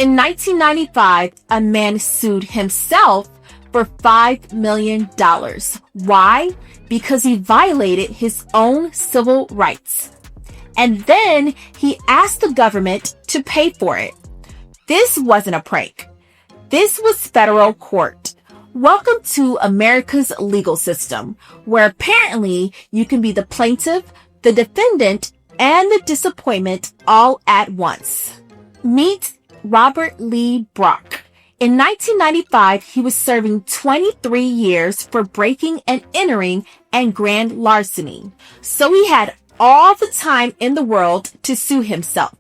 In 1995, a man sued himself for $5 million. Why? Because he violated his own civil rights. And then he asked the government to pay for it. This wasn't a prank. This was federal court. Welcome to America's legal system, where apparently you can be the plaintiff, the defendant, and the disappointment all at once. Meet Robert Lee Brock. In 1995, he was serving 23 years for breaking and entering and grand larceny. So he had all the time in the world to sue himself.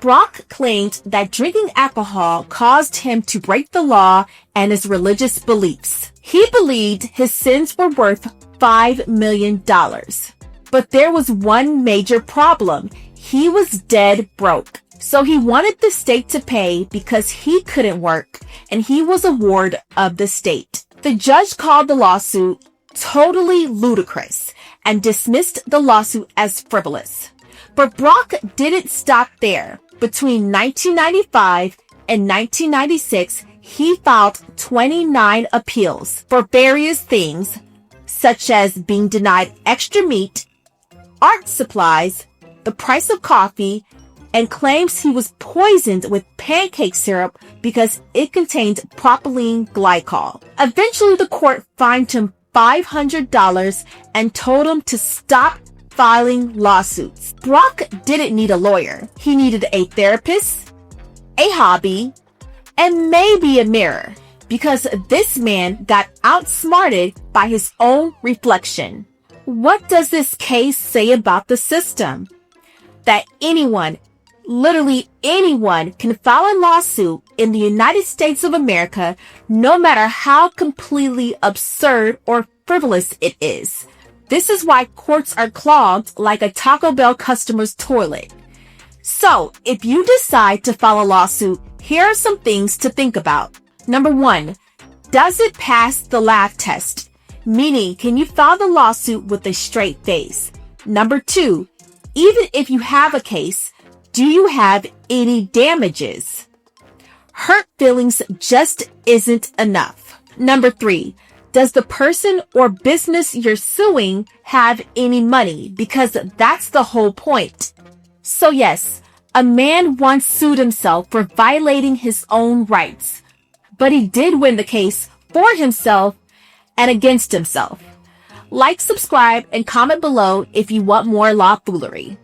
Brock claimed that drinking alcohol caused him to break the law and his religious beliefs. He believed his sins were worth $5 million. But there was one major problem. He was dead broke. So he wanted the state to pay because he couldn't work, and he was a ward of the state. The judge called the lawsuit totally ludicrous and dismissed the lawsuit as frivolous. But Brock didn't stop there. Between 1995 and 1996, he filed 29 appeals for various things, such as being denied extra meat, art supplies, the price of coffee, and claims he was poisoned with pancake syrup because it contained propylene glycol. Eventually, the court fined him $500 and told him to stop filing lawsuits. Brock didn't need a lawyer. He needed a therapist, a hobby, and maybe a mirror, because this man got outsmarted by his own reflection. What does this case say about the system? That anyone, literally anyone, can file a lawsuit in the United States of America, no matter how completely absurd or frivolous it is. This is why courts are clogged like a Taco Bell customer's toilet. So, if you decide to file a lawsuit, here are some things to think about. Number 1, does it pass the laugh test? Meaning, can you file the lawsuit with a straight face? Number 2, even if you have a case, do you have any damages? Hurt feelings just isn't enough. Number 3, does the person or business you're suing have any money? Because that's the whole point. So yes, a man once sued himself for violating his own rights, but he did win the case for himself and against himself. Like, subscribe, and comment below if you want more law foolery.